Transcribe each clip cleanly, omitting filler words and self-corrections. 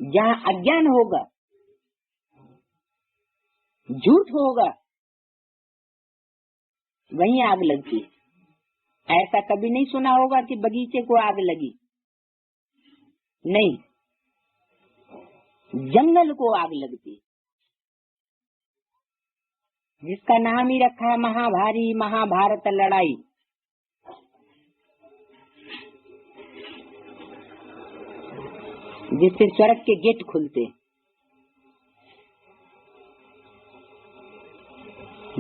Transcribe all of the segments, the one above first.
जहाँ अज्ञान होगा, झूठ होगा, वहीं आग लगती है। ऐसा कभी नहीं सुना होगा कि बगीचे को आग लगी, नहीं, जंगल को आग लगती है, जिसका नाम ही रखा है महाभारी महाभारत लड़ाई। जिससे स्वर्ग के गेट खुलते।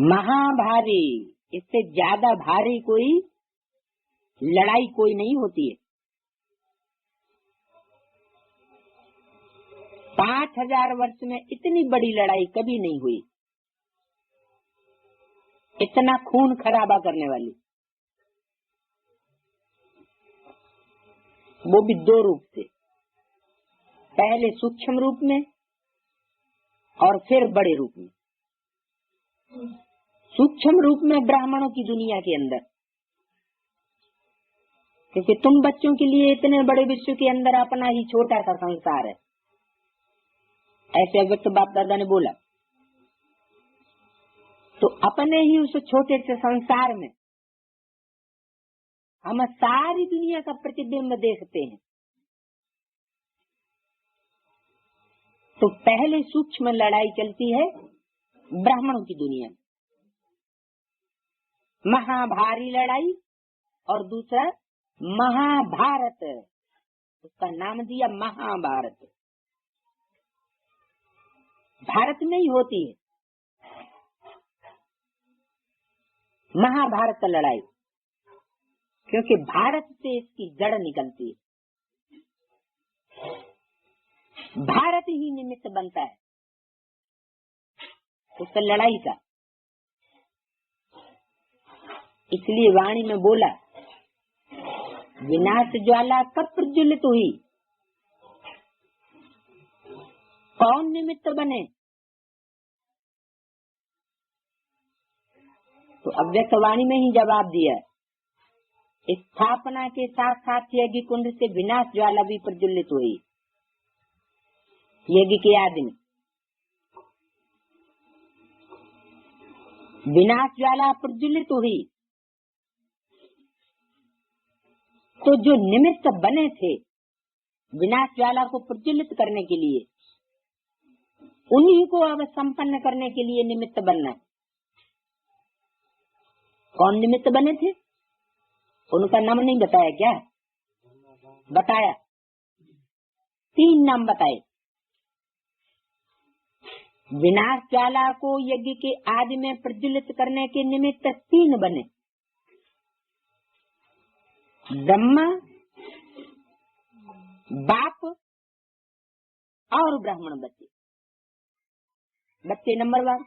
महाभारी, इससे ज्यादा भारी कोई लड़ाई कोई नहीं होती है। 5000 वर्ष में इतनी बड़ी लड़ाई कभी नहीं हुई, इतना खून खराबा करने वाली। वो भी 2 रूप से, पहले सूक्ष्म रूप में और फिर बड़े रूप में। सूक्ष्म रूप में ब्राह्मणों की दुनिया के अंदर, क्योंकि तुम बच्चों के लिए इतने बड़े विश्व के अंदर अपना ही छोटा सा संसार है, ऐसे अव्यक्त बाप दादा ने बोला। तो अपने ही उस छोटे से संसार में हम सारी दुनिया का प्रतिबिंब देखते हैं। तो पहले सूक्ष्म लड़ाई चलती है ब्राह्मणों की दुनिया में, महाभारी लड़ाई, और दूसरा महाभारत, उसका नाम दिया महाभारत। भारत में ही होती है महाभारत लड़ाई, क्योंकि भारत से इसकी जड़ निकलती है। भारत ही निमित्त बनता है उस लड़ाई का। इसलिए वाणी में बोला, विनाश ज्वाला कब प्रज्वलित हुई, कौन निमित्त बने। तो अव्यक्त वाणी में ही जवाब दिया, स्थापना के साथ साथ यज्ञ कुंड से विनाश ज्वाला भी प्रज्वलित हुई। यज्ञ के आदमी विनाश ज्वाला प्रज्वलित हुई, तो जो निमित्त बने थे विनाश ज्वाला को प्रज्वलित करने के लिए, उन्हीं को अब संपन्न करने के लिए निमित्त बनना है। कौन निमित्त बने थे, उनका नाम नहीं बताया क्या? बताया, 3 नाम बताए। विनाश ज्वाला को यज्ञ के आदि में प्रज्वलित करने के निमित्त 3 बने, ब्रह्मा, बाप और ब्राह्मण बच्चे। बच्चे नंबर 1।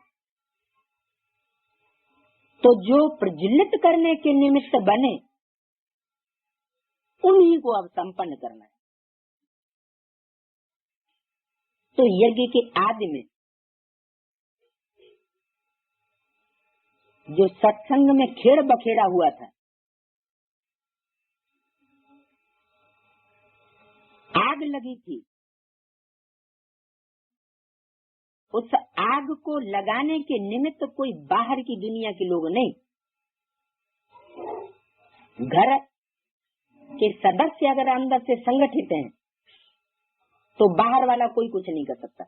तो जो प्रज्वलित करने के निमित्त बने, उन्हीं को अब संपन्न करना है। तो यज्ञ के आदि में जो सत्संग में खेड़ बखेड़ा हुआ था, आग लगी थी, उस आग को लगाने के निमित्त कोई बाहर की दुनिया के लोग नहीं, घर के सदस्य अगर अंदर से संगठित हैं तो बाहर वाला कोई कुछ नहीं कर सकता।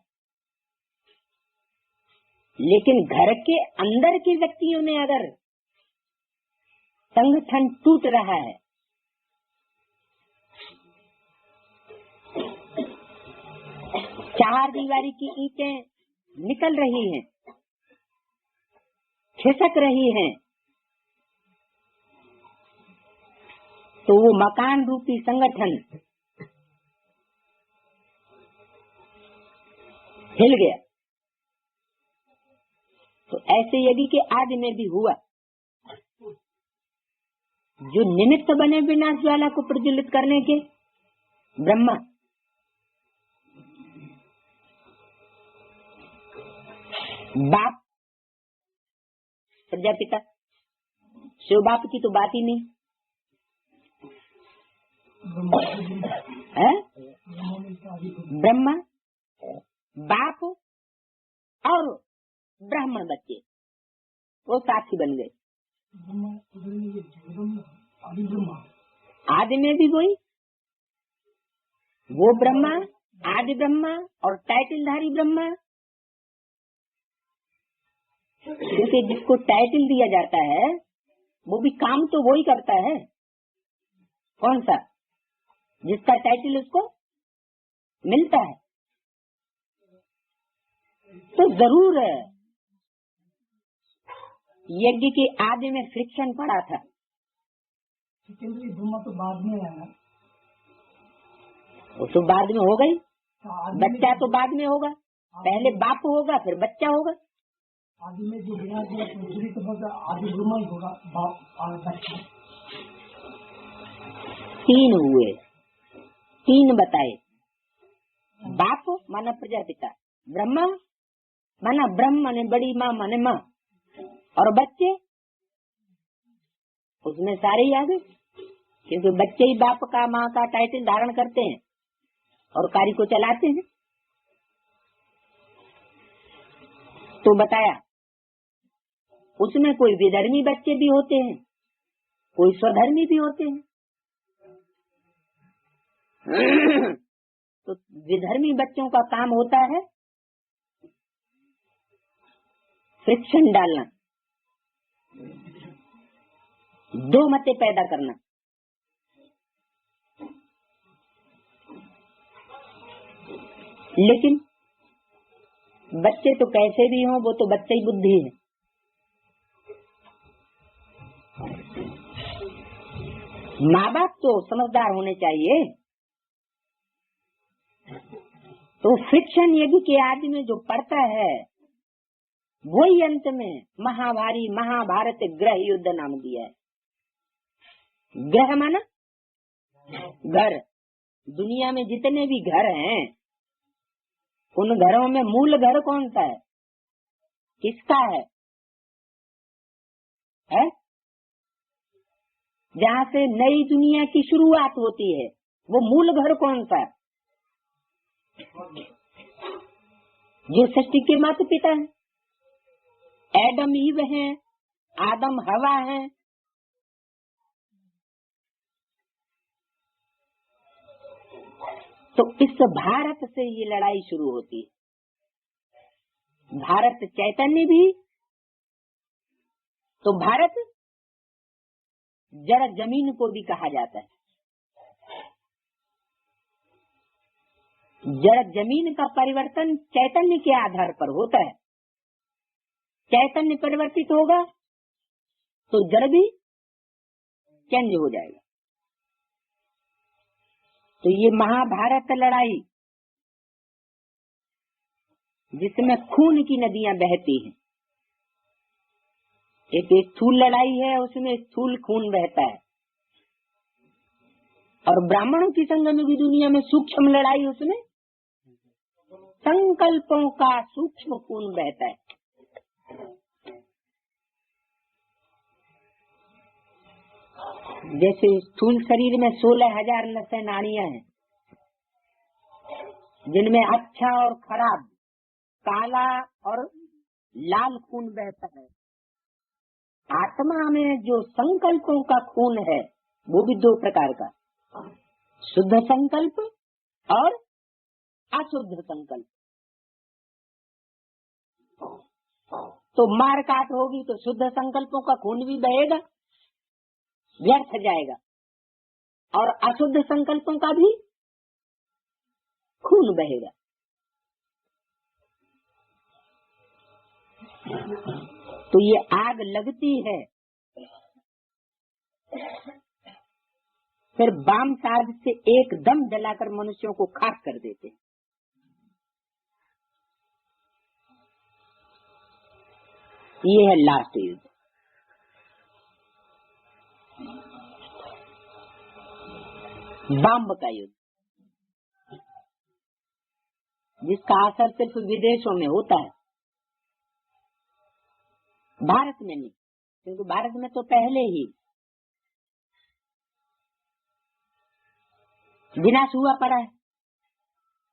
लेकिन घर के अंदर के व्यक्तियों में अगर संगठन टूट रहा है, चार दीवारी की ईंटें निकल रही हैं, खिसक रही हैं, तो वो मकान रूपी संगठन हिल गया। तो ऐसे यज्ञ के आदि में भी हुआ। जो निमित्त बने विनाश ज्वाला को प्रज्वलित करने के, ब्रह्मा, बाप, प्रजापिता, शिव बाप की तो बात ही नहीं है। ब्रह्मा, बाप और ब्राह्मण बच्चे वो साथी बन गए। आदि में भी वही, वो ब्रह्मा, आदि ब्रह्मा और टाइटलधारी ब्रह्मा। क्योंकि जिसको टाइटल दिया जाता है वो भी काम तो वही करता है। कौन सा? जिसका टाइटल उसको मिलता है। तो जरूर यज्ञ के आदि में फ्रिक्शन पड़ा था। ब्रह्मा तो बाद में आया, वो तो बाद में हो गई। बच्चा तो बाद में होगा, पहले बाप होगा फिर बच्चा होगा। आदि में जो बिना दिया दूसरी तो आदि ब्रह्मा ही होगा, बाप और बच्चा। तीन हुए, तीन बताए। बाप माना प्रजापिता, ब्रह्मा माना ब्रह्म माने बड़ी माँ माने माँ, और बच्चे उसमें सारे ही आ गए। क्योंकि बच्चे ही बाप का माँ का टाइटल धारण करते हैं और कार्य को चलाते हैं। तो बताया उसमें कोई विधर्मी बच्चे भी होते हैं, कोई स्वधर्मी भी होते हैं। तो विधर्मी बच्चों का काम होता है फ्रिक्शन डालना, दो मतें पैदा करना। लेकिन बच्चे तो कैसे भी हों, वो तो बच्चे ही बुद्धि है। माँ बाप तो समझदार होने चाहिए। तो फ्रिक्शन यज्ञ के आदि में जो पड़ता है वही अंत में महाभारी महाभारत ग्रह युद्ध नाम दिया है। ग्रह माना घर। दुनिया में जितने भी घर हैं उन घरों में मूल घर कौन सा है? किसका है? जहाँ से नई दुनिया की शुरुआत होती है वो मूल घर कौन सा है? जो सृष्टि के माता पिता हैं, एडम ईव हैं, आदम हवा हैं। तो इस भारत से ये लड़ाई शुरू होती है। भारत चैतन्य भी तो भारत जड़ जमीन को भी कहा जाता है। जड़ जमीन का परिवर्तन चैतन्य के आधार पर होता है। चैतन्य परिवर्तित होगा तो जड़ भी चेंज हो जाएगा। तो ये महाभारत लड़ाई जिसमें खून की नदियां बहती हैं, एक स्थूल लड़ाई है उसमें स्थूल खून बहता है, और ब्राह्मणों की संग में भी दुनिया में सूक्ष्म लड़ाई, उसमें संकल्पों का सूक्ष्म खून बहता है। जैसे स्थूल शरीर में 16,000 नसें नाड़ियां हैं जिनमें अच्छा और खराब, काला और लाल खून बहता है। आत्मा में जो संकल्पों का खून है वो भी दो प्रकार का, शुद्ध संकल्प और अशुद्ध संकल्प। तो मार काट होगी तो शुद्ध संकल्पों का खून भी बहेगा, व्यर्थ जाएगा, और अशुद्ध संकल्पों का भी खून बहेगा। तो ये आग लगती है, फिर बाम साध से एकदम जलाकर मनुष्यों को खाक कर देते। ये है लास्ट युद्ध। बम का युद्ध, जिसका असर सिर्फ विदेशों में होता है, भारत में नहीं। क्योंकि भारत में तो पहले ही विनाश हुआ पड़ा है।